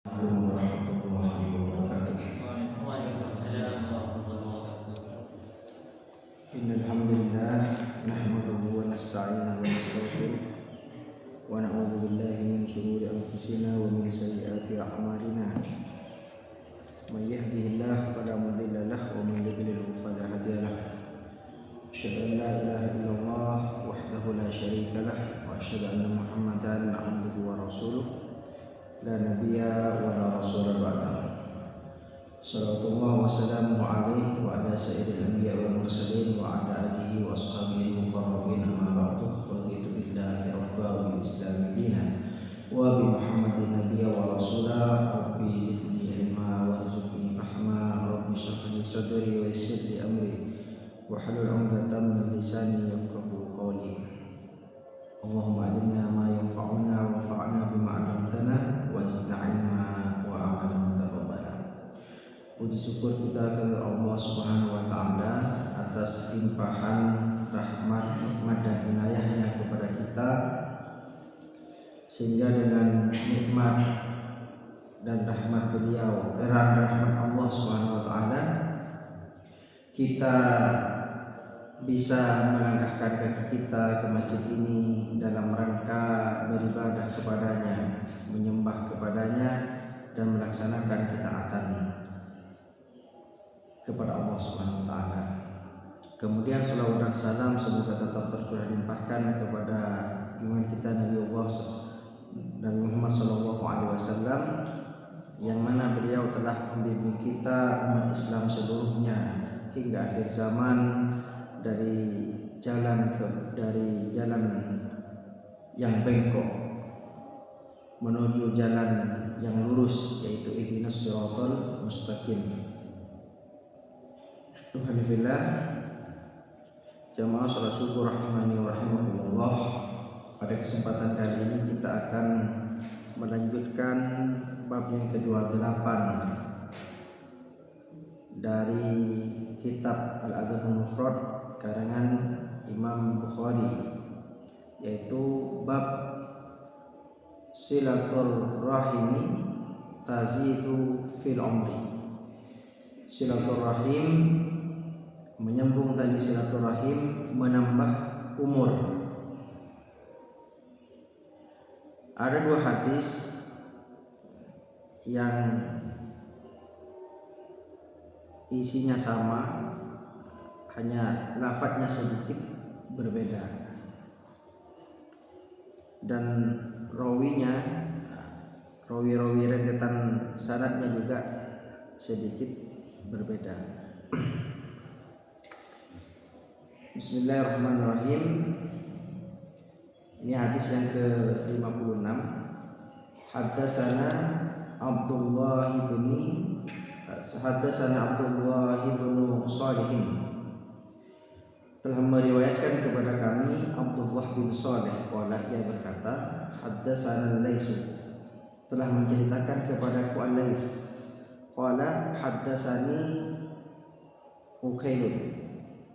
Assalamualaikum warahmatullahi wabarakatuh. Waalaikumsalam warahmatullahi wabarakatuh. Innal hamdalillah nahmaduhu wa nasta'inuhu wa nastaghfiruh wa na'udzu billahi min shururi anfusina wa min sayyiati a'malina. May yahdihillahu fala mudilla lahu wa may yudlilhu fala hadiya lahu. Asyhadu an la ilaha illallah wahdahu la syarika lah wa asyhadu anna Muhammadan 'abduhu wa rasuluh. La nabiyya wa la rasula ba'da. Sallallahu wa sallamu alaihi wa ala sayyidil anbiya wal mursalin wa ala alihi wa ashabihi al-muqarrabin amma ba'du. Raditu billahi rabba wa bil islam dinan wa bi Muhammadin nabiyya wa rasula. Rabbi zidni ilma warzuqni fahma. Rabbi shrah li sadri wa yassir li amri wahlul 'uqdatam min lisani yafqahu qawli. Allahumma alimna ma yanfa'una wanfa'na bima 'allamtana wa zidna 'ilma wa amalan mutaqabbala. Puji syukur kita kepada Allah Subhanahu wa taala atas limpahan rahmat, nikmat dan inayahnya kepada kita, sehingga dengan nikmat dan rahmat beliau, rahmat Allah Subhanahu wa taala, kita bisa melangkahkan kaki kita ke masjid ini dalam rangka beribadah kepadanya, menyembah kepadanya dan melaksanakan ketaatan kepada Allah Subhanahu wa taala. Kemudian salawat dan salam semoga tetap tercurah limpahkan kepada junjungan kita Nabi Muhammad sallallahu alaihi wasallam, yang mana beliau telah membimbing kita umat Islam seluruhnya hingga akhir zaman, dari jalan yang bengkok menuju jalan yang lurus, yaitu ihdinas shiratal mustaqim. Alhamdulillah, jamaah salat subuh rahimani wa rahimakumullah. Pada kesempatan kali ini kita akan melanjutkan bab yang ke-28 dari kitab Al-Adabul Mufrad karangan Imam Bukhari, yaitu bab silatul rahimi tazidu fil umri. Silatul rahim, menyambung tali silaturahim, menambah umur. Ada dua hadis yang isinya sama, hanya lafadznya sedikit berbeda, dan rawi rentetan sanadnya juga sedikit berbeda. Bismillahirrahmanirrahim. Ini hadis yang ke-56. Haddatsana Abdullah bin Shalih, telah meriwayatkan kepada kami Abdullah bin Shalih, qala, ia berkata, haddatsana Laisu, telah menceritakan kepadaku Al-Lais, qala haddatsani Ukail,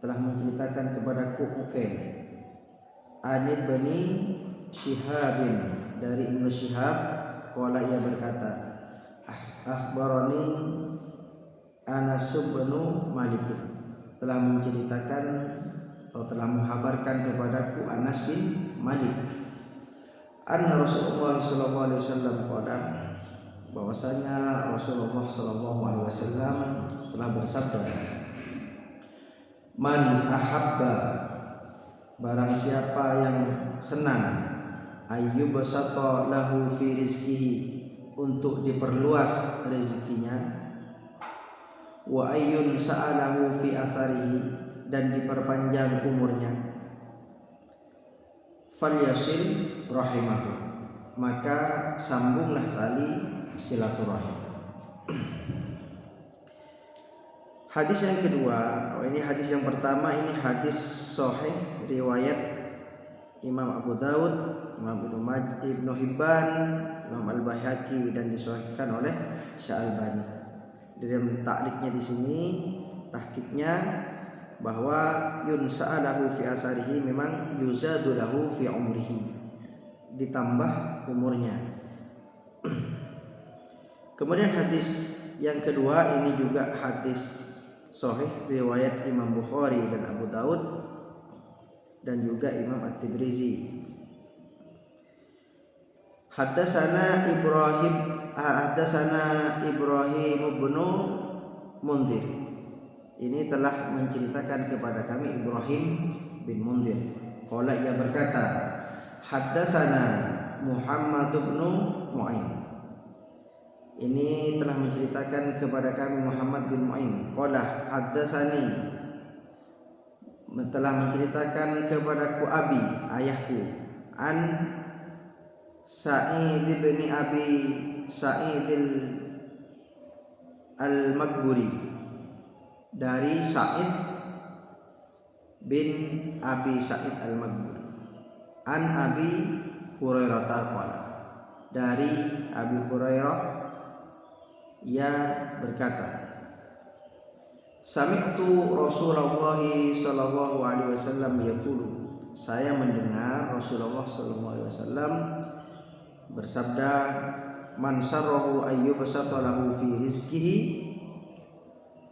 telah menceritakan kepadaku Ukail, an Ibni Syihabin, dari Ibnu Syihab, qala, ia berkata, akhbarani Anas bin Malik, telah menceritakan atau telah menghabarkan kepadaku Anas bin Malik, anna Rasulullah sallallahu alaihi wasallam qala, bahwasanya Rasulullah sallallahu alaihi wasallam telah bersabda, man ahabba, barang siapa yang senang, ayyubsata lahu fi rizqihi, untuk diperluas rezekinya, wa ayyun sa'alahu fi atharihi, dan diperpanjang umurnya, falyasil rahimahu, maka sambunglah tali silaturahim. Hadis yang kedua, ini hadis yang pertama, ini hadis sahih riwayat Imam Abu Daud, Imam Ibnu Hibban, Imam Al-Baihaqi, dan disahihkan oleh Syalbani. Dalam takliknya di sini, tahqiqnya, bahwa yunsa'alahu fi asarihi, memang yuzadu lahu fi umrihi, ditambah umurnya. Kemudian hadis yang kedua ini juga hadis sahih riwayat Imam Bukhari dan Abu Daud dan juga Imam At-Tirmizi. Haddatsana Ibrahim bin Mundhir. Ini telah menceritakan kepada kami Ibrahim bin Mundhir. Qala ia berkata, haddatsana Muhammad bin Mu'in. Ini telah menceritakan kepada kami Muhammad bin Mu'in. Qala haddatsani, telah menceritakan kepadaku abi, ayahku, an Sa'id bin Abi Sa'id al-Maghburi, dari Sa'id bin Abi Sa'id al-Maghburi, an Abi Hurairah qala, dari Abi Hurairah ia berkata, sami'tu Rasulullah sallallahu alaihi wasallam yaqulu, saya mendengar Rasulullah sallallahu alaihi wasallam bersabda, man sarrahu ayyubsata lahu fi rizqihi,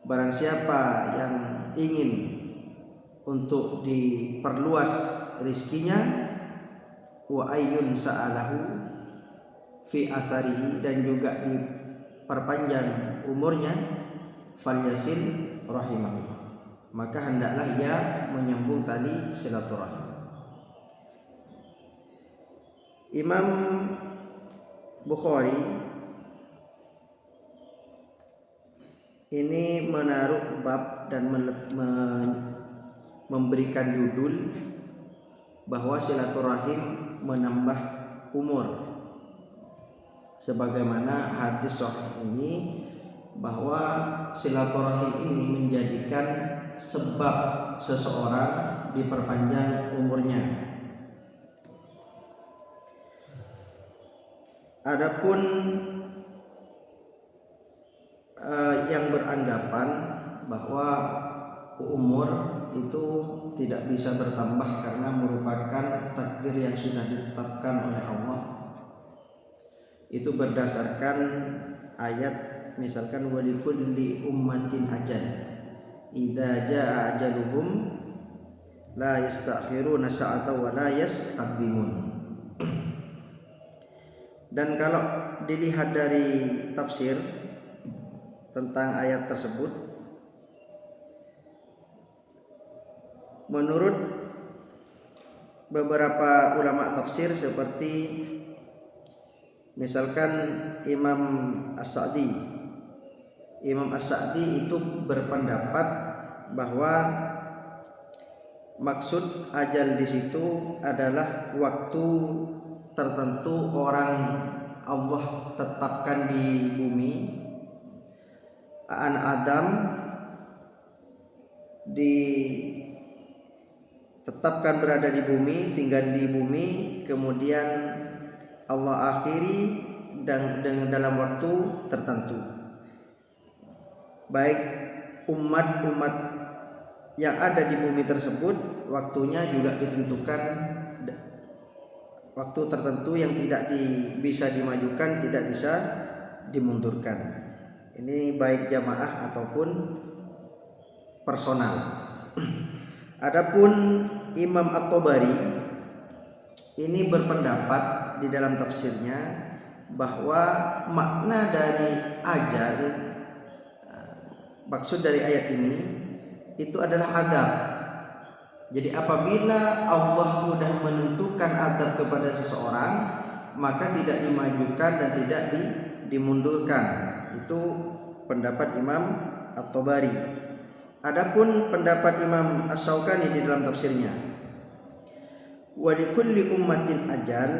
barang siapa yang ingin untuk diperluas rizkinya, wa ayyun sa'alahu fi atharihi, dan juga diperpanjang umurnya, falyasil rahimahu, maka hendaklah ia menyambung tali silaturahim. Imam Bukhari ini menaruh bab dan memberikan judul bahwa silaturahim menambah umur, sebagaimana hadis sahih ini bahwa silaturahim ini menjadikan sebab seseorang diperpanjang umurnya. Adapun yang beranggapan bahwa umur itu tidak bisa bertambah karena merupakan takdir yang sudah ditetapkan oleh Allah, itu berdasarkan ayat misalkan walikulli ummatin ajal idza jaa ajaluhum la yastakhiruna sa'atan wa la yastaqdimun. Dan kalau dilihat dari tafsir tentang ayat tersebut, menurut beberapa ulama tafsir seperti misalkan Imam As-Sa'di itu berpendapat bahwa maksud ajal di situ adalah waktu tertentu orang Allah tetapkan di bumi, anak Adam ditetapkan berada di bumi, tinggal di bumi, kemudian Allah akhiri dan dengan dalam waktu tertentu. Baik umat-umat yang ada di bumi tersebut, waktunya juga ditentukan waktu tertentu yang tidak bisa dimajukan, tidak bisa dimundurkan. Ini baik jamaah ataupun personal. Adapun Imam At-Tabari ini berpendapat di dalam tafsirnya bahwa makna dari ajal, maksud dari ayat ini itu adalah adab. Jadi apabila Allah sudah menentukan adab kepada seseorang, maka tidak dimajukan dan tidak dimundurkan. Itu pendapat Imam At-Tabari. Adapun pendapat Imam Asy-Syaukani di dalam tafsirnya, wa likulli ummatin ajal,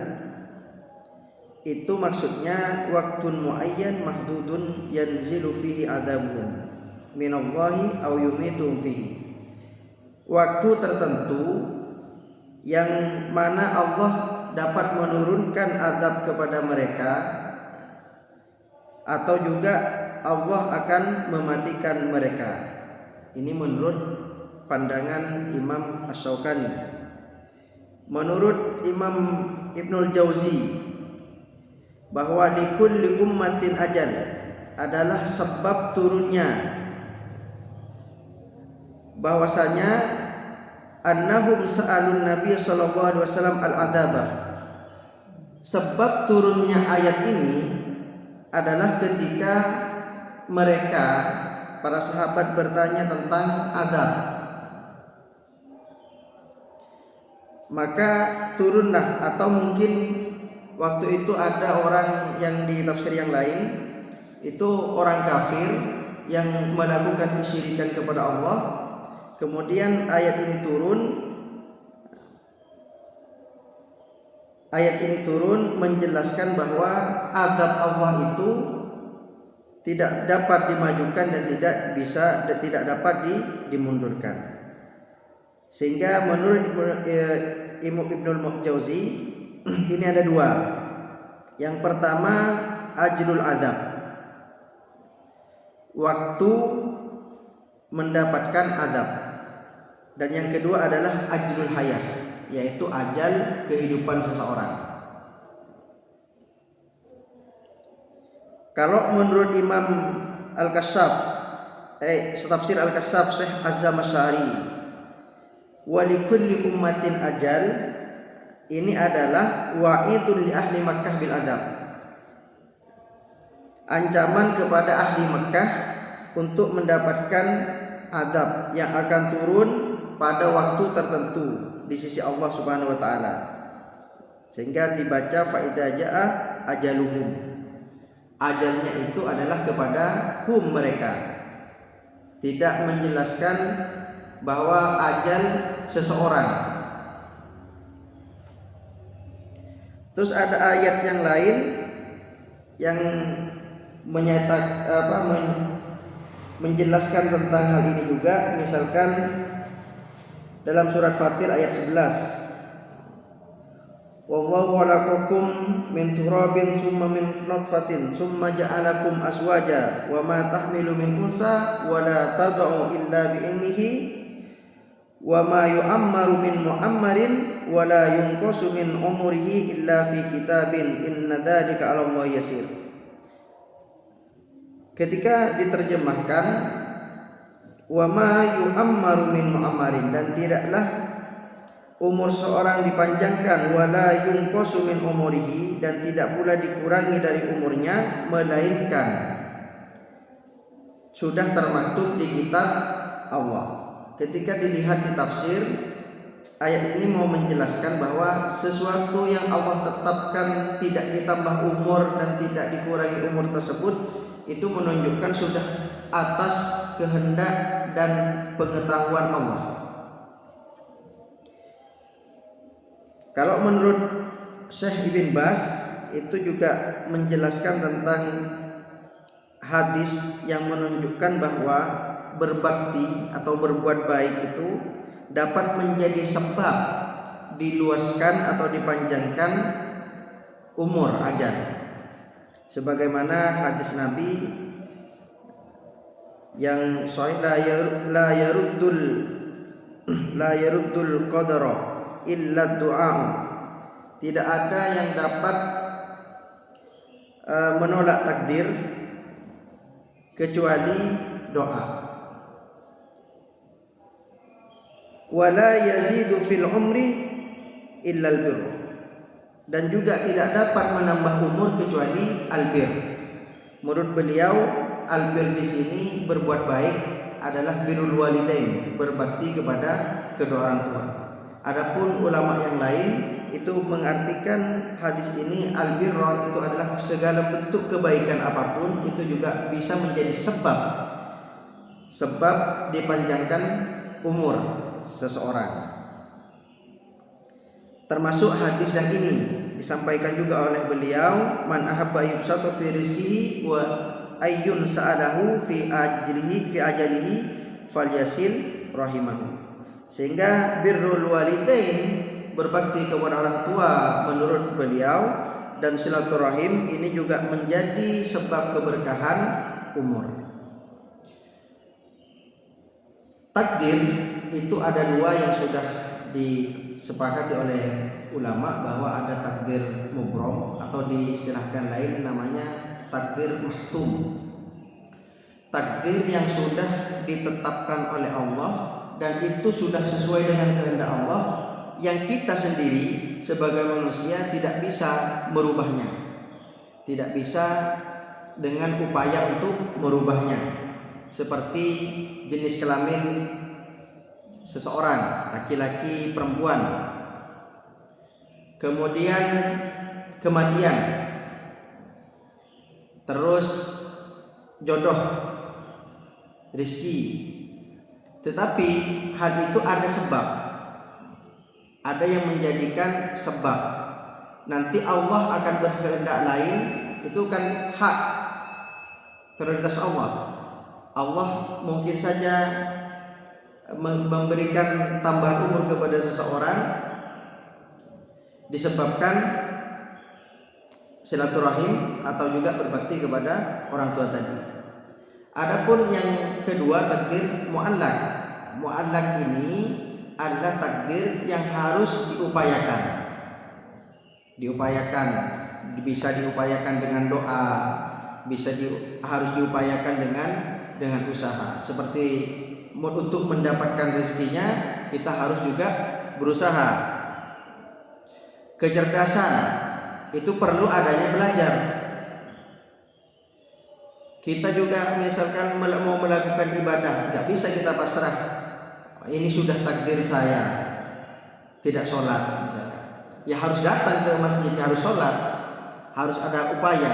itu maksudnya waktun muayyan mahdudun yanzilu fihi adzabun minallahi aw yumitu fihi, waktu tertentu yang mana Allah dapat menurunkan azab kepada mereka, atau juga Allah akan mematikan mereka. Ini menurut pandangan Imam Asy-Syaukani. Menurut Imam Ibnul Jauzi bahwa likulli ummatin ajal adalah sebab turunnya, bahwasanya annahum sa'alun nabiy sallallahu alaihi wasallam al-adzabah. Sebab turunnya ayat ini adalah ketika mereka para sahabat bertanya tentang azab. Maka turunlah, atau mungkin waktu itu ada orang yang di tafsir yang lain itu orang kafir yang melakukan kesyirikan kepada Allah. Kemudian ayat ini turun menjelaskan bahwa azab Allah itu tidak dapat dimajukan dan tidak dapat dimundurkan. Sehingga menurut Imam Ibnul Jauzi ini ada dua. Yang pertama ajlul azab, waktu mendapatkan azab, dan yang kedua adalah ajlul hayah, yaitu ajal kehidupan seseorang. Kalau menurut Imam Al-Kasyaf, tafsir Al-Kasyaf Syekh Azam Asy'ari, wa likulli ummatin ajal, ini adalah wa'idun li ahli Makkah bil azab, ancaman kepada ahli Makkah untuk mendapatkan azab yang akan turun pada waktu tertentu di sisi Allah Subhanahu wa taala. Sehingga dibaca fa idza jaa ajaluhum, ajalnya itu adalah kepada mereka, tidak menjelaskan bahwa ajal seseorang. Terus ada ayat yang lain yang menjelaskan tentang hal ini juga. Misalkan dalam surat Fatir ayat 11, wallahu khalaqakum min turabin summa min nutfatin summa ja'alakum aswaja wa ma tahmilu min unsa wa la tad'u illa bi ilmihi wa ma yu'ammaru min mu'ammarin wa la yunqasu min umrihi illa fi kitabin inna dzalika 'ala Allah yasir. Ketika diterjemahkan wa ma yu'ammaru min mu'ammarin, dan tidaklah umur seorang dipanjangkan, wala yunqasu min umurihi, dan tidak pula dikurangi dari umurnya, melainkan sudah termaktub di kitab Allah. Ketika dilihat di tafsir, ayat ini mau menjelaskan bahwa sesuatu yang Allah tetapkan tidak ditambah umur dan tidak dikurangi umur tersebut, itu menunjukkan sudah atas kehendak dan pengetahuan Allah. Kalau menurut Syekh Ibn Baz, itu juga menjelaskan tentang hadis yang menunjukkan bahwa berbakti atau berbuat baik itu dapat menjadi sebab diluaskan atau dipanjangkan umur ajal. Sebagaimana hadis Nabi yang sahih, la yaruddul qadara illa du'a, tidak ada yang dapat menolak takdir kecuali doa. Wala yazidu fil umri illa al-bir, dan juga tidak dapat menambah umur kecuali albir. Menurut beliau, albir di sini berbuat baik adalah birrul walidain, berbakti kepada kedua orang tua. Adapun ulama yang lain itu mengartikan hadis ini albirra itu adalah segala bentuk kebaikan apapun, itu juga bisa menjadi sebab dipanjangkan umur seseorang. Termasuk hadis yang ini disampaikan juga oleh beliau, man ahabba yubsatu fi rizqihi wa ayyun sa'alahu fi ajalihi falyasil rahimahu. Sehingga birrul walidain, berbakti kepada orang tua, menurut beliau, dan silaturahim ini juga menjadi sebab keberkahan umur. Takdir itu ada dua yang sudah disepakati oleh ulama bahwa ada takdir mubrom atau diistilahkan lain namanya takdir mahtum. Takdir yang sudah ditetapkan oleh Allah dan itu sudah sesuai dengan kehendak Allah, yang kita sendiri sebagai manusia tidak bisa merubahnya, tidak bisa dengan upaya untuk merubahnya. Seperti jenis kelamin seseorang, laki-laki, perempuan, kemudian kematian, terus jodoh, rezeki. Tetapi hal itu ada sebab, ada yang menjadikan sebab. Nanti Allah akan berkehendak lain, itu kan hak prioritas Allah. Allah mungkin saja memberikan tambahan umur kepada seseorang disebabkan silaturahim atau juga berbakti kepada orang tua tadi. Adapun yang kedua, takdir mu'allaq. Mu'allaq ini adalah takdir yang harus diupayakan. Bisa diupayakan dengan doa, harus diupayakan dengan usaha. Seperti untuk mendapatkan rezekinya kita harus juga berusaha. Kecerdasan itu perlu adanya belajar. Kita juga misalkan mau melakukan ibadah, nggak bisa kita pasrah. Ini sudah takdir saya, tidak sholat misalkan. Ya harus datang ke masjid, harus sholat, harus ada upaya.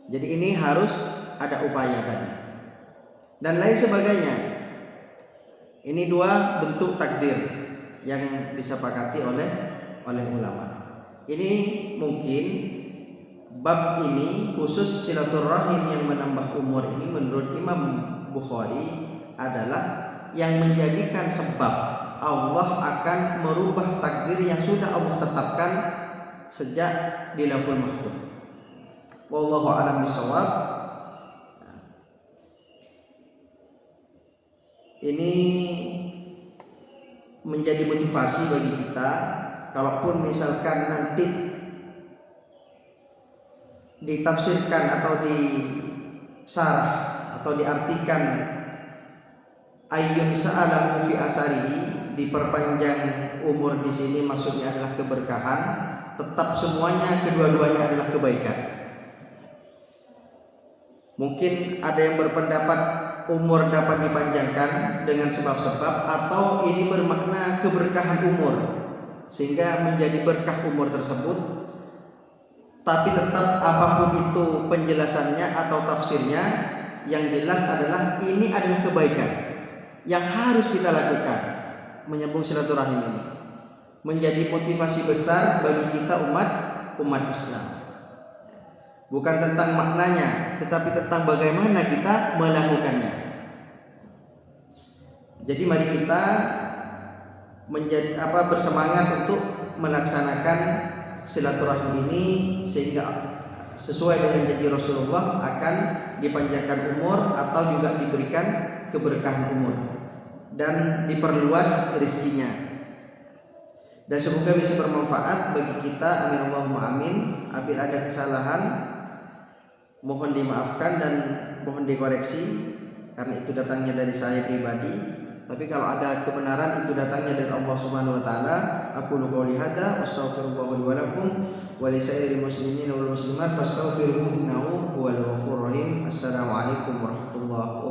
Jadi ini harus ada upaya tadi dan lain sebagainya. Ini dua bentuk takdir yang disepakati oleh ulama. Ini mungkin bab ini khusus silaturahim yang menambah umur ini menurut Imam Bukhari adalah yang menjadikan sebab Allah akan merubah takdir yang sudah Allah tetapkan sejak di Lauhul Mahfuz. Wallahu a'lam bishawab. Ini menjadi motivasi bagi kita, kalaupun misalkan nanti ditafsirkan atau disarah atau diartikan ayyun sa'alahu fi asarihi, diperpanjang umur di sini maksudnya adalah keberkahan, tetap semuanya kedua-duanya adalah kebaikan. Mungkin ada yang berpendapat umur dapat dipanjangkan dengan sebab-sebab, atau ini bermakna keberkahan umur sehingga menjadi berkah umur tersebut. Tapi tetap apapun itu penjelasannya atau tafsirnya, yang jelas adalah ini adalah kebaikan yang harus kita lakukan. Menyambung silaturahim ini menjadi motivasi besar bagi kita umat Islam. Bukan tentang maknanya, tetapi tentang bagaimana kita melakukannya. Jadi mari kita bersemangat untuk melaksanakan silaturahim ini sehingga sesuai dengan janji Rasulullah akan dipanjangkan umur atau juga diberikan keberkahan umur dan diperluas rezekinya. Dan semoga bisa bermanfaat bagi kita. Amin Allahumma amin. Apabila ada kesalahan mohon dimaafkan dan mohon dikoreksi karena itu datangnya dari saya pribadi. Tapi kalau ada kebenaran itu datangnya dari Allah Subhanahu wa taala. Aqulu qouli hadza astaghfirullah li wa lakum wa li sa'iril muslimin wal muslimat fastaghfiruhu innahu huwal ghafurur rahim. Assalamualaikum warahmatullahi wabarakatuh.